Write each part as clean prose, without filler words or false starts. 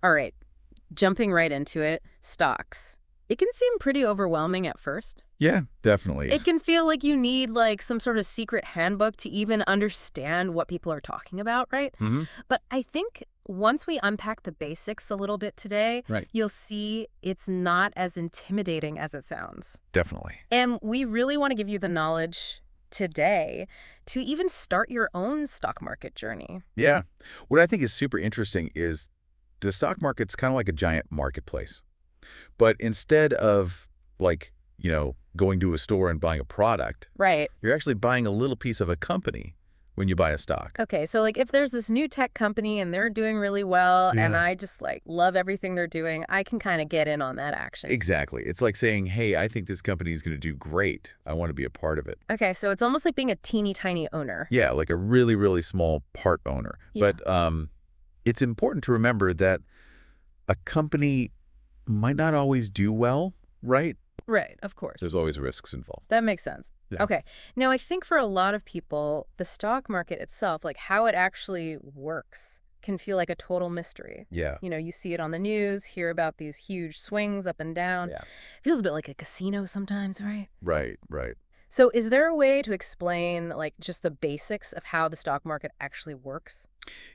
All right, jumping right into it, stocks. It can seem pretty overwhelming at first. Yeah, definitely. It can feel like you need like some sort of secret handbook to even understand what people are talking about, right? Mm-hmm. But I think once we unpack the basics a little bit today, Right. you'll see it's not as intimidating as it sounds. Definitely. And we really want to give you the knowledge today to even start your own stock market journey. Yeah. What I think is super interesting is the stock market's kind of like a giant marketplace. But instead of like, going to a store and buying a product, Right. you're actually buying a little piece of a company when you buy a stock. Okay, so like if there's this new tech company and they're doing really well and Yeah. I just like love everything they're doing, I can kind of get in on that action. Exactly. It's like saying, hey, I think this company is going to do great. I want to be a part of it. Okay, so it's almost like being a teeny tiny owner. Yeah, like a really, really small part owner. Yeah. But it's important to remember that a company might not always do well, right? Right, of course. There's always risks involved. That makes sense. Yeah. Okay. Now, I think for a lot of people, the stock market itself, like how it actually works, can feel like a total mystery. Yeah. You see it on the news, hear about these huge swings up and down. Yeah. Feels a bit like a casino sometimes, right? Right, right. So is there a way to explain like just the basics of how the stock market actually works?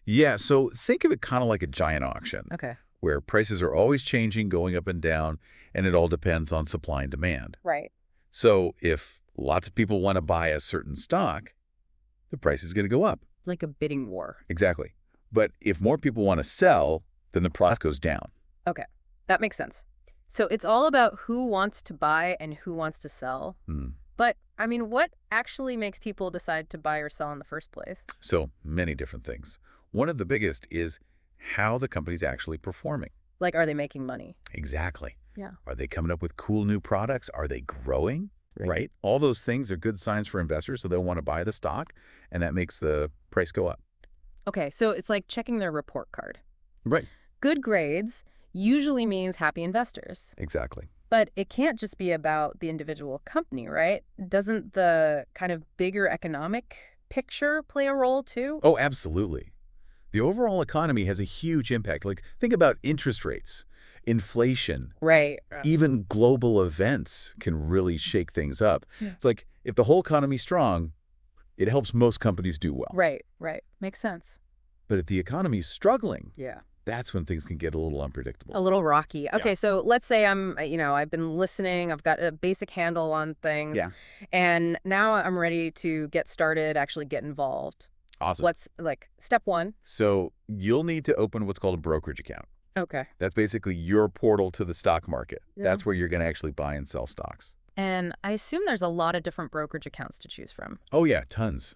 Yeah, so think of it kind of like a giant auction Okay. where prices are always changing, going up and down, and it all depends on supply and demand. Right. So if lots of people want to buy a certain stock, the price is going to go up. Like a bidding war. Exactly. But if more people want to sell, then the price goes down. Okay. That makes sense. So it's all about who wants to buy and who wants to sell. Hmm. But, I mean, what actually makes people decide to buy or sell in the first place? So many different things. One of the biggest is how the company's actually performing. Like, are they making money? Exactly. Yeah. Are they coming up with cool new products? Are they growing? Right? All those things are good signs for investors, so they'll want to buy the stock, and that makes the price go up. Okay, so it's like checking their report card. Right. Good grades usually means happy investors. Exactly. But it can't just be about the individual company, right? Doesn't the kind of bigger economic picture play a role too? Oh, absolutely. The overall economy has a huge impact. Like, think about interest rates, inflation, Right. even global events can really shake things up. Yeah. It's like if the whole economy's strong, it helps most companies do well. Right. Makes sense. But if the economy's struggling, Yeah. that's when things can get a little unpredictable. A little rocky. Okay, Yeah. so let's say I've been listening, I've got a basic handle on things, Yeah. and now I'm ready to get started, actually get involved. Awesome. What's like step one? So you'll need to open what's called a brokerage account. Okay. That's basically your portal to the stock market. Yeah. That's where you're going to actually buy and sell stocks. And I assume there's a lot of different brokerage accounts to choose from. Oh, yeah, tons.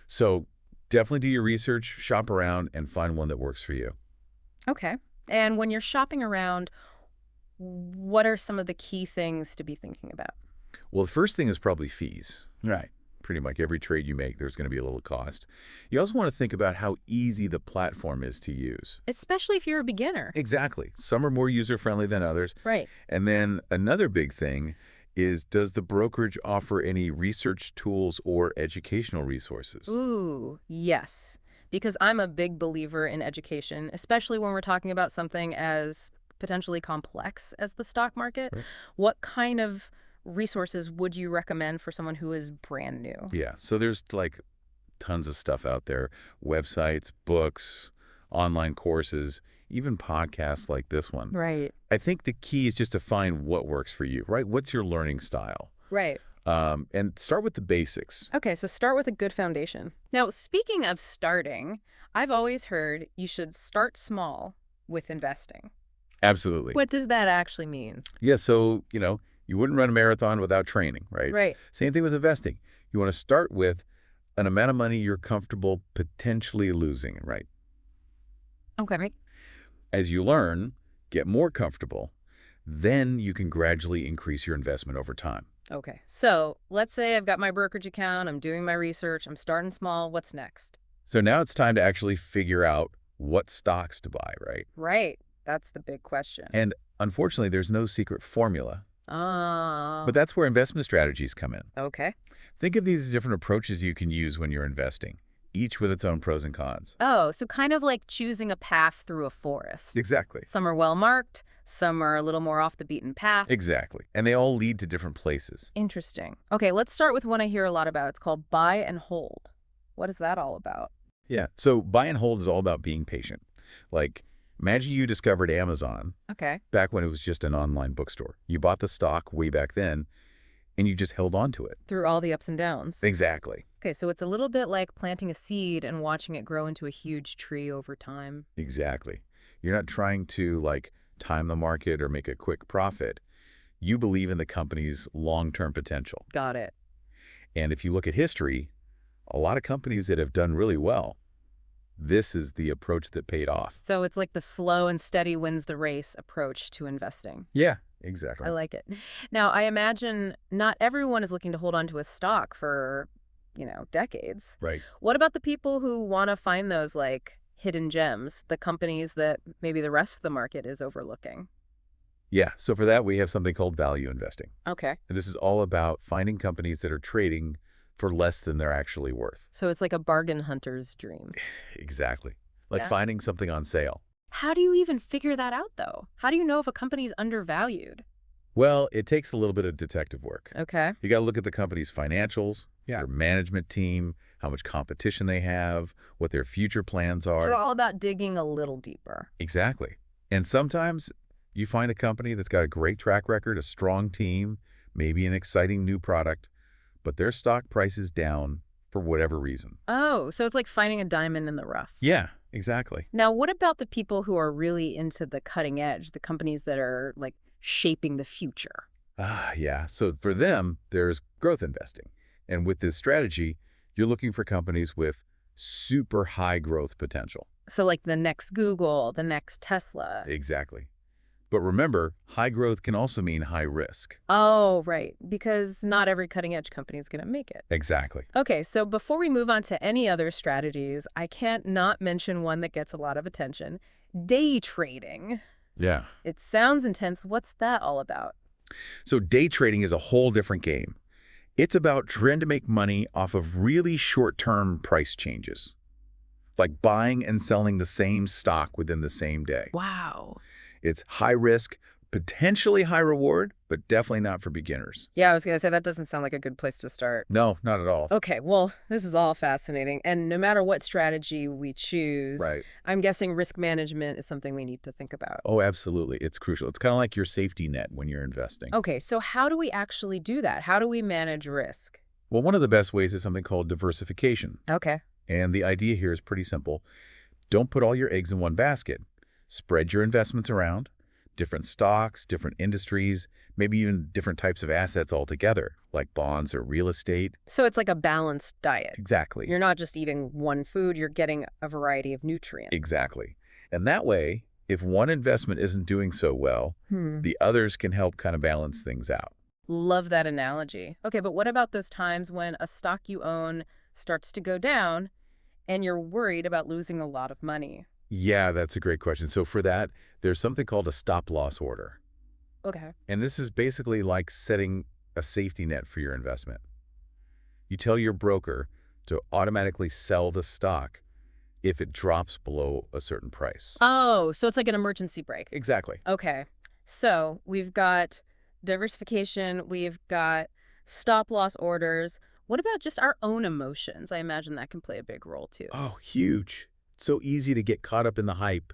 So definitely do your research, shop around, and find one that works for you. Okay. And when you're shopping around, what are some of the key things to be thinking about? Well, the first thing is probably fees. Right. Pretty much every trade you make, there's going to be a little cost. You also want to think about how easy the platform is to use. Especially if you're a beginner. Exactly. Some are more user-friendly than others. Right. And then another big thing is, does the brokerage offer any research tools or educational resources? Ooh, yes. Because I'm a big believer in education, especially when we're talking about something as potentially complex as the stock market. Right. What kind of resources would you recommend for someone who is brand new? Yeah, so there's like tons of stuff out there. Websites, books, online courses, even podcasts like this one. Right. I think the key is just to find what works for you, right? What's your learning style? Right. And start with the basics. Okay, so start with a good foundation. Now, speaking of starting, I've always heard you should start small with investing. Absolutely. What does that actually mean? Yeah, so, you wouldn't run a marathon without training, right? Right. Same thing with investing. You want to start with an amount of money you're comfortable potentially losing, right? Okay. As you learn, get more comfortable, then you can gradually increase your investment over time. Okay, so let's say I've got my brokerage account, I'm doing my research, I'm starting small. What's next? So now it's time to actually figure out what stocks to buy, right? Right. That's the big question. And unfortunately, there's no secret formula. Oh. But that's where investment strategies come in. Okay. Think of these as different approaches you can use when you're investing. each with its own pros and cons. Oh, so kind of like choosing a path through a forest. Exactly. Some are well marked, some are a little more off the beaten path. Exactly. And they all lead to different places. Interesting. Okay, let's start with one I hear a lot about. It's called buy and hold. What is that all about? Yeah. So buy and hold is all about being patient. Like, imagine you discovered Amazon Okay. back when it was just an online bookstore. You bought the stock way back then, and you just held on to it. Through all the ups and downs. Exactly. Okay, so it's a little bit like planting a seed and watching it grow into a huge tree over time. Exactly. You're not trying to, like, time the market or make a quick profit. You believe in the company's long-term potential. Got it. And if you look at history, a lot of companies that have done really well, this is the approach that paid off. So it's like the slow and steady wins the race approach to investing. Yeah, I exactly. like it. Now, I imagine not everyone is looking to hold on to a stock for, decades. Right. What about the people who want to find those like hidden gems, the companies that maybe the rest of the market is overlooking? Yeah, so for that, we have something called value investing. Okay. And this is all about finding companies that are trading for less than they're actually worth. So it's like a bargain hunter's dream. Exactly. Like Yeah. finding something on sale. How do you even figure that out, though? How do you know if a company's undervalued? Well, it takes a little bit of detective work. Okay. You got to look at the company's financials, their management team, how much competition they have, what their future plans So are. all about digging a little deeper. Exactly. And sometimes you find a company that's got a great track record, a strong team, maybe an exciting new product, but their stock price is down for whatever reason. Oh, so it's like finding a diamond in the rough. Yeah, exactly. Now, what about the people who are really into the cutting edge, the companies that are like shaping the future? Yeah. So for them, there's growth investing. And with this strategy, you're looking for companies with super high growth potential. So like the next Google, the next Tesla. Exactly. But remember, high growth can also mean high risk. Oh, right. Because not every cutting edge company is going to make it. Exactly. Okay, so before we move on to any other strategies, I can't not mention one that gets a lot of attention: day trading. Yeah. It sounds intense. What's that all about? So day trading is a whole different game. It's about trying to make money off of really short-term price changes, like buying and selling the same stock within the same day. Wow. It's high risk, potentially high reward, but definitely not for beginners. Yeah, I was going to say that doesn't sound like a good place to start. No, not at all. Okay, well, this is all fascinating. And no matter what strategy we choose, Right. I'm guessing risk management is something we need to think about. Oh, absolutely. It's crucial. It's kind of like your safety net when you're investing. Okay, so how do we actually do that? How do we manage risk? Well, one of the best ways is something called diversification. Okay. And the idea here is pretty simple. Don't put all your eggs in one basket. Spread your investments around, different stocks, different industries, maybe even different types of assets altogether, like bonds or real estate. So it's like a balanced diet. Exactly. You're not just eating one food, you're getting a variety of nutrients. Exactly. And that way, if one investment isn't doing so well, the others can help kind of balance things out. Love that analogy. Okay, but what about those times when a stock you own starts to go down and you're worried about losing a lot of money? Yeah, that's a great question. So for that, there's something called a stop loss order. Okay. And this is basically like setting a safety net for your investment. You tell your broker to automatically sell the stock if it drops below a certain price. Oh, so it's like an emergency brake. Exactly. Okay. So we've got diversification, we've got stop loss orders. What about just our own emotions? I imagine that can play a big role too. Oh, huge. It's so easy to get caught up in the hype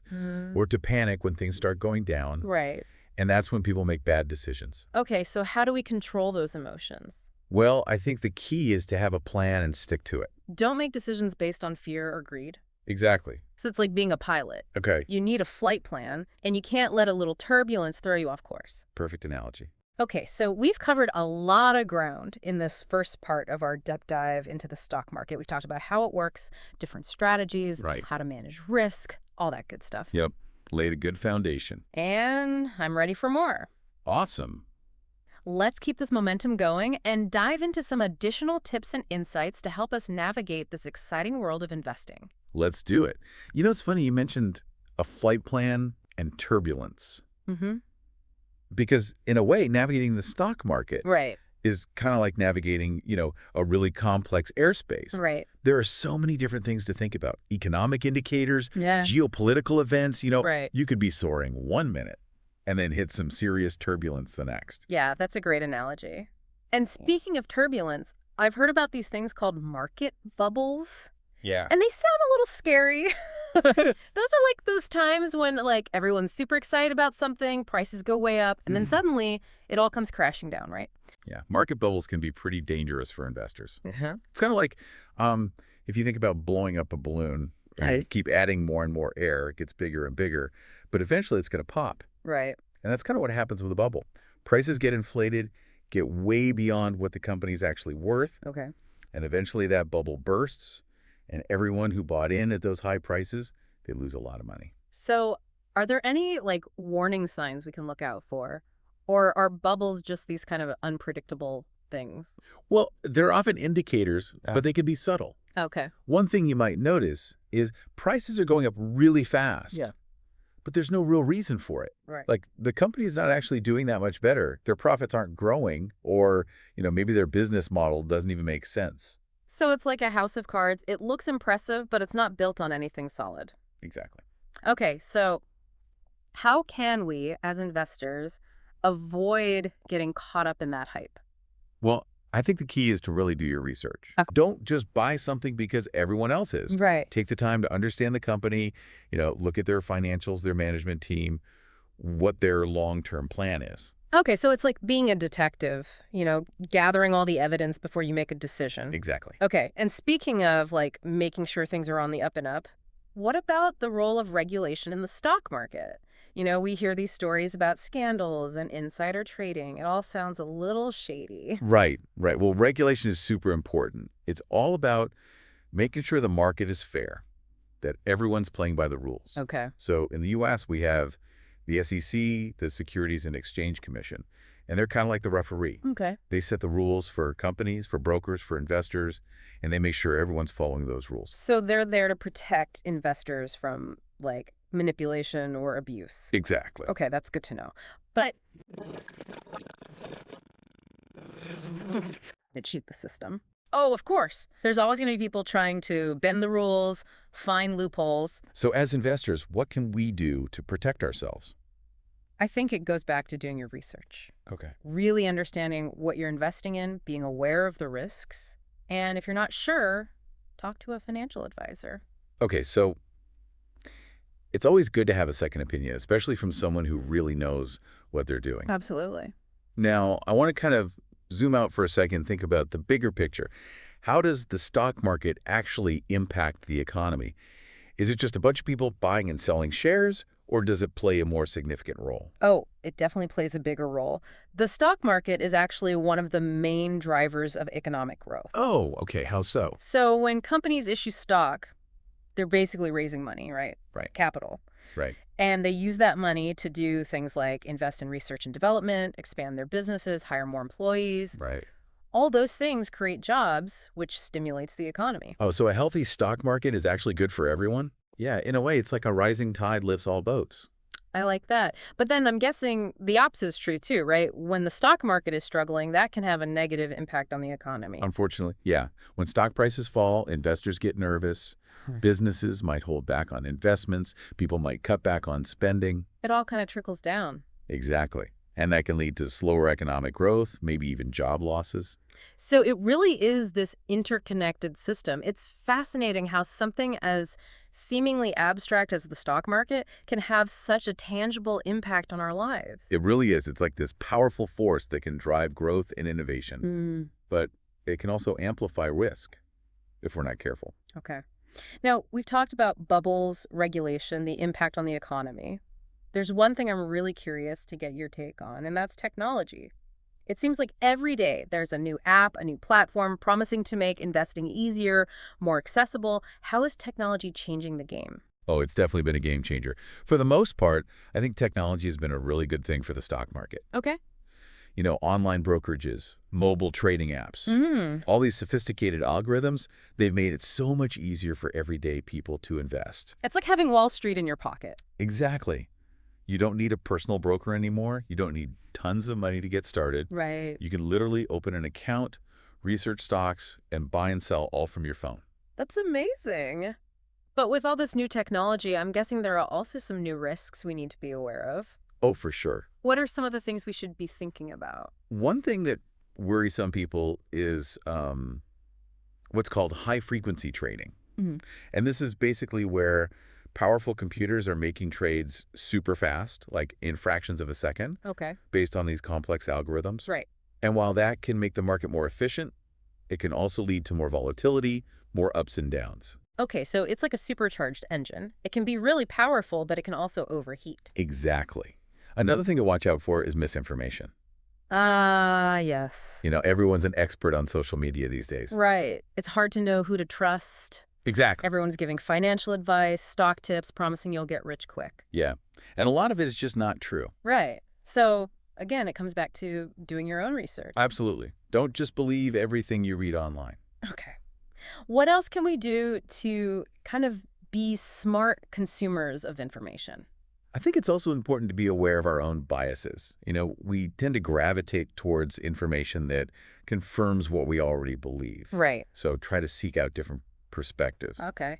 or to panic when things start going down. Right. And that's when people make bad decisions. Okay, so how do we control those emotions? Well, I think the key is to have a plan and stick to it. Don't make decisions based on fear or greed. Exactly. So it's like being a pilot. Okay. You need a flight plan, and you can't let a little turbulence throw you off course. Perfect analogy. Okay, so we've covered a lot of ground in this first part of our deep dive into the stock market. We've talked about how it works, different strategies, Right. how to manage risk, all that good stuff. Yep. Laid a good foundation. And I'm ready for more. Awesome. Let's keep this momentum going and dive into some additional tips and insights to help us navigate this exciting world of investing. Let's do it. You know, it's funny you mentioned a flight plan and turbulence. Mm-hmm. Because in a way, navigating the stock market Right. is kind of like navigating, a really complex airspace. Right. There are so many different things to think about. Economic indicators, Yeah. geopolitical events, Right. you could be soaring 1 minute and then hit some serious turbulence the next. Yeah, that's a great analogy. And speaking of turbulence, I've heard about these things called market bubbles, Yeah. and they sound a little scary. Those are like those times when like everyone's super excited about something, prices go way up, and then suddenly it all comes crashing down, right? Yeah, market bubbles can be pretty dangerous for investors. Uh-huh. It's kind of like if you think about blowing up a balloon, and you Right. keep adding more and more air, it gets bigger and bigger, but eventually it's going to pop. Right. And that's kind of what happens with a bubble. Prices get inflated, get way beyond what the company's actually worth, Okay. and eventually that bubble bursts, and everyone who bought in at those high prices, they lose a lot of money. So, are there any like warning signs we can look out for? Or are bubbles just these kind of unpredictable things? Well, they're often indicators, Yeah. but they can be subtle. Okay. One thing you might notice is prices are going up really fast. Yeah. But there's no real reason for it. Right. Like the company is not actually doing that much better. Their profits aren't growing, or, maybe their business model doesn't even make sense. So it's like a house of cards. It looks impressive, but it's not built on anything solid. Exactly. Okay, so how can we, as investors, avoid getting caught up in that hype? Well, I think the key is to really do your research. Okay. Don't just buy something because everyone else is. Right. Take the time to understand the company, look at their financials, their management team, what their long-term plan is. Okay, so it's like being a detective, gathering all the evidence before you make a decision. Exactly. Okay, and speaking of like making sure things are on the up and up, what about the role of regulation in the stock market? We hear these stories about scandals and insider trading. It all sounds a little shady. Right, right. Well, regulation is super important. It's all about making sure the market is fair, that everyone's playing by the rules. Okay. So in the U.S., we have the SEC, the Securities and Exchange Commission, and they're kind of like the referee. Okay. They set the rules for companies, for brokers, for investors, and they make sure everyone's following those rules. So they're there to protect investors from like manipulation or abuse. Exactly. Okay, that's good to know. But to cheat the system. Oh, of course. There's always going to be people trying to bend the rules, find loopholes. So as investors, what can we do to protect ourselves? I think it goes back to doing your research. Okay. Really understanding what you're investing in, being aware of the risks, and if you're not sure, talk to a financial advisor. Okay, so it's always good to have a second opinion, especially from someone who really knows what they're doing. Absolutely. Now, I want to kind of zoom out for a second and think about the bigger picture. How does the stock market actually impact the economy? Is it just a bunch of people buying and selling shares, or does it play a more significant role? Oh, it definitely plays a bigger role. The stock market is actually one of the main drivers of economic growth. Oh, okay. How so? So when companies issue stock, they're basically raising money, right? Right. Capital. Right. And they use that money to do things like invest in research and development, expand their businesses, hire more employees. Right. All those things create jobs, which stimulates the economy. Oh, so a healthy stock market is actually good for everyone? Yeah, in a way, it's like a rising tide lifts all boats. I like that. But then I'm guessing the opposite is true too, right? When the stock market is struggling, that can have a negative impact on the economy. Unfortunately, yeah. When stock prices fall, investors get nervous. Businesses might hold back on investments. People might cut back on spending. It all kind of trickles down. Exactly. And that can lead to slower economic growth, maybe even job losses. So it really is this interconnected system. It's fascinating how something as seemingly abstract as the stock market can have such a tangible impact on our lives. It really is. It's like this powerful force that can drive growth and innovation. But it can also amplify risk if we're not careful. Okay. Now, we've talked about bubbles, regulation, the impact on the economy. There's one thing I'm really curious to get your take on, and that's technology. It seems like every day there's a new app, a new platform promising to make investing easier, more accessible. How is technology changing the game? Oh, it's definitely been a game changer. For the most part, I think technology has been a really good thing for the stock market. Okay. Online brokerages, mobile trading apps, all these sophisticated algorithms, they've made it so much easier for everyday people to invest. It's like having Wall Street in your pocket. Exactly. You don't need a personal broker anymore. You don't need tons of money to get started. Right. You can literally open an account, research stocks, and buy and sell all from your phone. That's amazing. But with all this new technology, I'm guessing there are also some new risks we need to be aware of. Oh, for sure. What are some of the things we should be thinking about? One thing that worries some people is what's called high-frequency trading. Mhm. And this is basically where powerful computers are making trades super fast, like in fractions of a second, Okay. based on these complex algorithms. Right. And while that can make the market more efficient, it can also lead to more volatility, more ups and downs. Okay, so it's like a supercharged engine. It can be really powerful, but it can also overheat. Exactly. Another thing to watch out for is misinformation. Ah, yes. Everyone's an expert on social media these days. Right. It's hard to know who to trust. Exactly. Everyone's giving financial advice, stock tips, promising you'll get rich quick. Yeah. And a lot of it is just not true. Right. So, again, it comes back to doing your own research. Absolutely. Don't just believe everything you read online. Okay. What else can we do to kind of be smart consumers of information? I think it's also important to be aware of our own biases. We tend to gravitate towards information that confirms what we already believe. Right. So try to seek out different perspectives. Okay.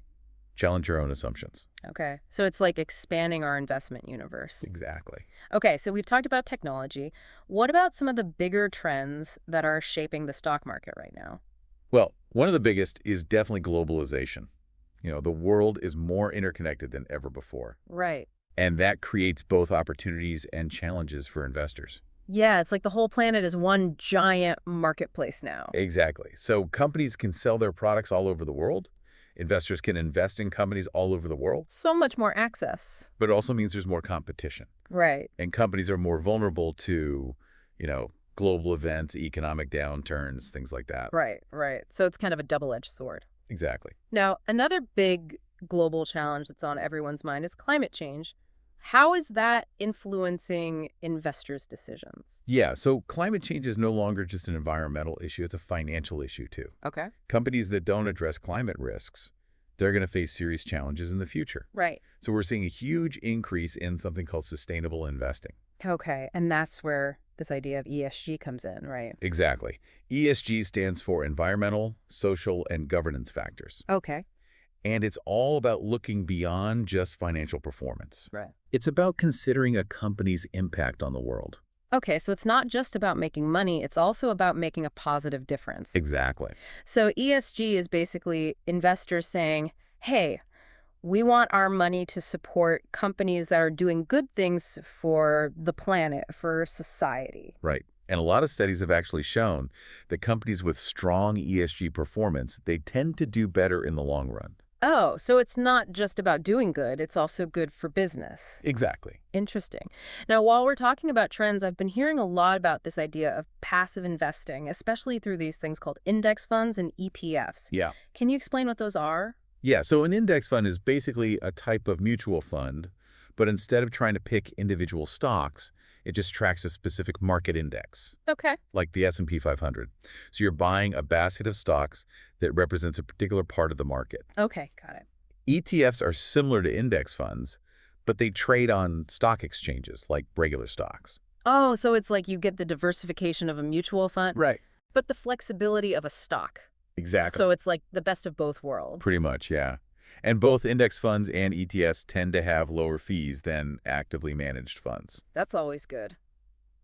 Challenge your own assumptions. Okay. So it's like expanding our investment universe. Exactly. Okay, so we've talked about technology. What about some of the bigger trends that are shaping the stock market right now? Well, one of the biggest is definitely globalization. The world is more interconnected than ever before. Right. And that creates both opportunities and challenges for investors. Yeah, it's like the whole planet is one giant marketplace now. Exactly. So companies can sell their products all over the world. Investors can invest in companies all over the world. So much more access. But it also means there's more competition. Right. And companies are more vulnerable to, global events, economic downturns, things like that. Right, right. So it's kind of a double-edged sword. Exactly. Now, another big global challenge that's on everyone's mind is climate change. How is that influencing investors' decisions? Yeah, so climate change is no longer just an environmental issue, it's a financial issue too. Okay. Companies that don't address climate risks, they're going to face serious challenges in the future. Right. So we're seeing a huge increase in something called sustainable investing. Okay, and that's where this idea of ESG comes in, right? Exactly. ESG stands for environmental, social, and governance factors. Okay. And it's all about looking beyond just financial performance. Right. It's about considering a company's impact on the world. Okay, so it's not just about making money, it's also about making a positive difference. Exactly. So ESG is basically investors saying, hey, we want our money to support companies that are doing good things for the planet, for society. Right. And a lot of studies have actually shown that companies with strong ESG performance, they tend to do better in the long run. Oh, so it's not just about doing good, it's also good for business. Exactly. Interesting. Now, while we're talking about trends, I've been hearing a lot about this idea of passive investing, especially through these things called index funds and ETFs. Yeah. Can you explain what those are? Yeah, so an index fund is basically a type of mutual fund, but instead of trying to pick individual stocks, it just tracks a specific market index, Okay. like the S&P 500. So you're buying a basket of stocks that represents a particular part of the market. Okay, got it. ETFs are similar to index funds, but they trade on stock exchanges like regular stocks. Oh, so it's like you get the diversification of a mutual fund, Right. but the flexibility of a stock. Exactly. So it's like the best of both worlds. Pretty much, yeah. And both index funds and ETFs tend to have lower fees than actively managed funds. That's always good.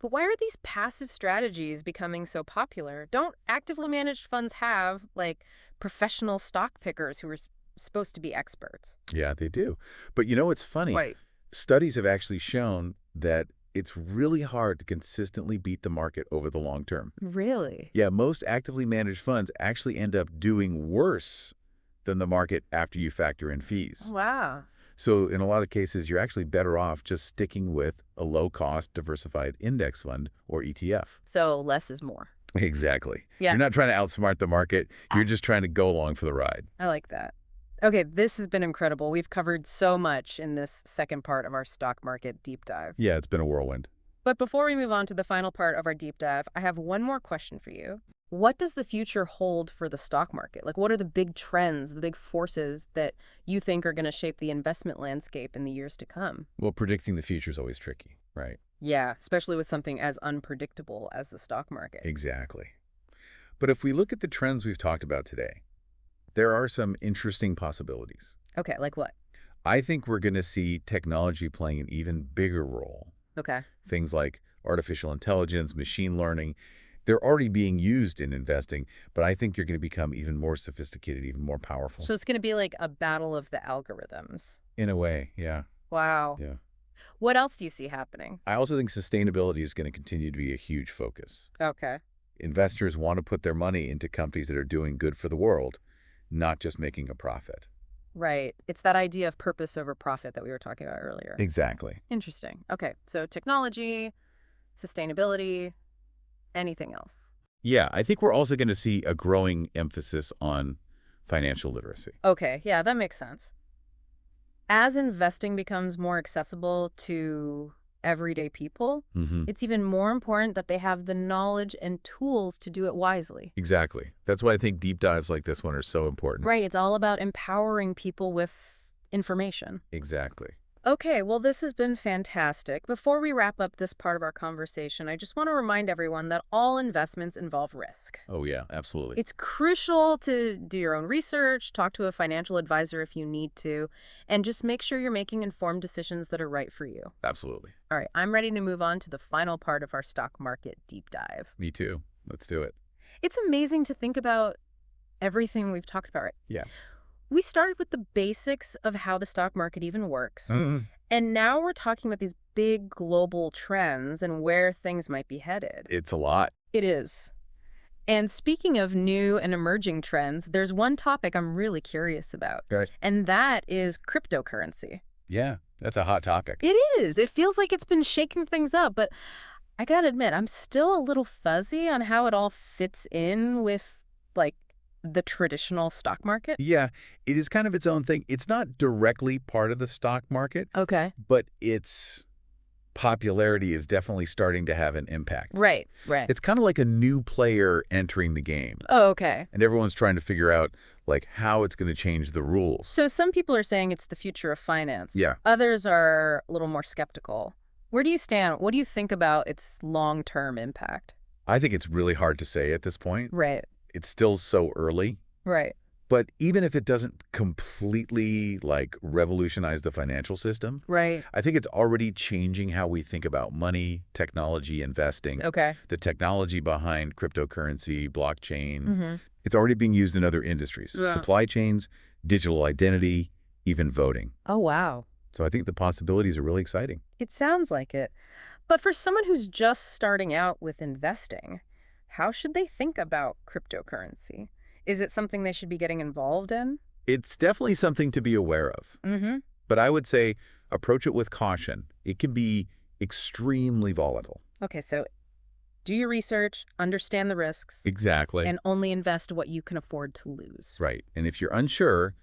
But why are these passive strategies becoming so popular? Don't actively managed funds have, like, professional stock pickers who are supposed to be experts? Yeah, they do. But it's funny. Right. Studies have actually shown that it's really hard to consistently beat the market over the long term. Really? Yeah, most actively managed funds actually end up doing worse than the market after you factor in fees. Wow. So in a lot of cases, you're actually better off just sticking with a low-cost diversified index fund or ETF. So less is more. Exactly. Yeah. You're not trying to outsmart the market. You're just trying to go along for the ride. I like that. Okay, this has been incredible. We've covered so much in this second part of our stock market deep dive. Yeah, it's been a whirlwind. But before we move on to the final part of our deep dive, I have one more question for you. What does the future hold for the stock market? Like, what are the big trends, the big forces that you think are going to shape the investment landscape in the years to come? Well, predicting the future is always tricky. Right. Yeah, especially with something as unpredictable as the stock market. Exactly. But if we look at the trends we've talked about today, there are some interesting possibilities. Okay, like what? I think we're going to see technology playing an even bigger role. Okay. Things like artificial intelligence, machine learning, they're already being used in investing, but I think you're going to become even more sophisticated, even more powerful. So it's going to be like a battle of the algorithms. In a way, yeah. Wow. Yeah. What else do you see happening? I also think sustainability is going to continue to be a huge focus. Okay. Investors want to put their money into companies that are doing good for the world, not just making a profit. Right. It's that idea of purpose over profit that we were talking about earlier. Exactly. Interesting. Okay. So technology, sustainability, anything else? Yeah, I think we're also going to see a growing emphasis on financial literacy. Okay. Yeah, that makes sense. As investing becomes more accessible to everyday people, Hmm. it's even more important that they have the knowledge and tools to do it wisely. Exactly. That's why I think deep dives like this one are so important. Right. It's all about empowering people with information. Exactly. Okay, well, this has been fantastic. Before we wrap up this part of our conversation, I just want to remind everyone that all investments involve risk. Oh, yeah, absolutely. It's crucial to do your own research, talk to a financial advisor if you need to, and just make sure you're making informed decisions that are right for you. Absolutely. All right, I'm ready to move on to the final part of our stock market deep dive. Me too. Let's do it. It's amazing to think about everything we've talked about. Yeah. We started with the basics of how the stock market even works, Mhm. and now we're talking about these big global trends and where things might be headed. It's a lot. It is. And speaking of new and emerging trends, there's one topic I'm really curious about, Okay. and that is cryptocurrency. Yeah, that's a hot topic. It is. It feels like it's been shaking things up, but I gotta admit, I'm still a little fuzzy on how it all fits in with, like, the traditional stock market. Yeah, it is kind of its own thing. It's not directly part of the stock market, Okay. but its popularity is definitely starting to have an impact. Right, right. It's kind of like a new player entering the game, Oh, okay. and everyone's trying to figure out like how it's going to change the rules. So some people are saying it's the future of finance. Yeah. Others are a little more skeptical. Where do you stand? What do you think about its long-term impact? I think it's really hard to say at this point. Right, It's still so early. right. But even if it doesn't completely like revolutionize the financial system, Right. I think it's already changing how we think about money, technology, investing. Okay. The technology behind cryptocurrency, blockchain, Mm-hmm. it's already being used in other industries. Yeah. Supply chains, digital identity, even voting. Oh, wow. So I think the possibilities are really exciting. It sounds like it. But for someone who's just starting out with investing, how should they think about cryptocurrency? Is it something they should be getting involved in? It's definitely something to be aware of. Mm-hmm. But I would say approach it with caution. It can be extremely volatile. Okay, so do your research, understand the risks, Exactly. and only invest what you can afford to lose. Right. And if you're unsure,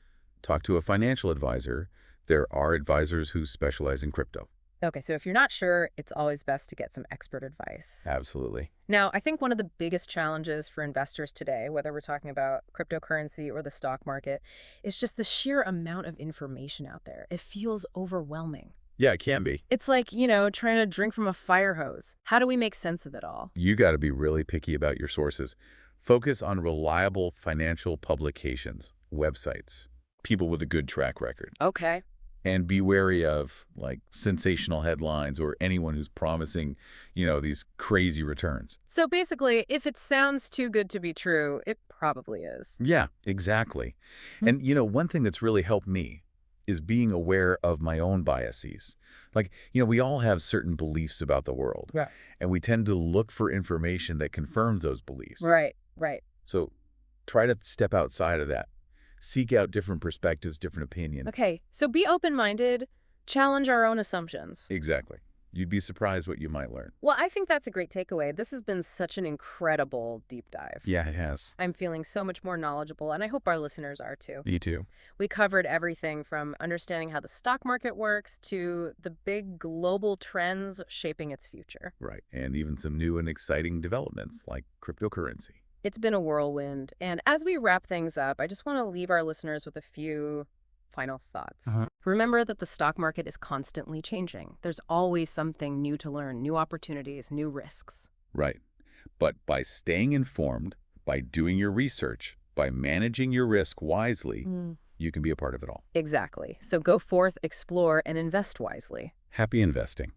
talk to a financial advisor. There are advisors who specialize in crypto. Okay, so if you're not sure, it's always best to get some expert advice. Absolutely. Now, I think one of the biggest challenges for investors today, whether we're talking about cryptocurrency or the stock market, is just the sheer amount of information out there. It feels overwhelming. Yeah, it can be. It's like, trying to drink from a fire hose. How do we make sense of it all? You got to be really picky about your sources. Focus on reliable financial publications, websites, people with a good track record. Okay. And be wary of like sensational headlines or anyone who's promising, these crazy returns. So basically, if it sounds too good to be true, it probably is. Yeah, exactly. Hmm. And, one thing that's really helped me is being aware of my own biases. Like, we all have certain beliefs about the world. Right. And we tend to look for information that confirms those beliefs. Right, right. So try to step outside of that. Seek out different perspectives, different opinions. Okay, so be open-minded, challenge our own assumptions. Exactly. You'd be surprised what you might learn. Well, I think that's a great takeaway. This has been such an incredible deep dive. Yeah, it has. I'm feeling so much more knowledgeable, and I hope our listeners are too. Me too. We covered everything from understanding how the stock market works to the big global trends shaping its future. Right. And even some new and exciting developments like cryptocurrency. It's been a whirlwind, and as we wrap things up, I just want to leave our listeners with a few final thoughts. Uh-huh. Remember that the stock market is constantly changing. There's always something new to learn, new opportunities, new risks. Right. But by staying informed, by doing your research, by managing your risk wisely, you can be a part of it all. Exactly. So go forth, explore, and invest wisely. Happy investing.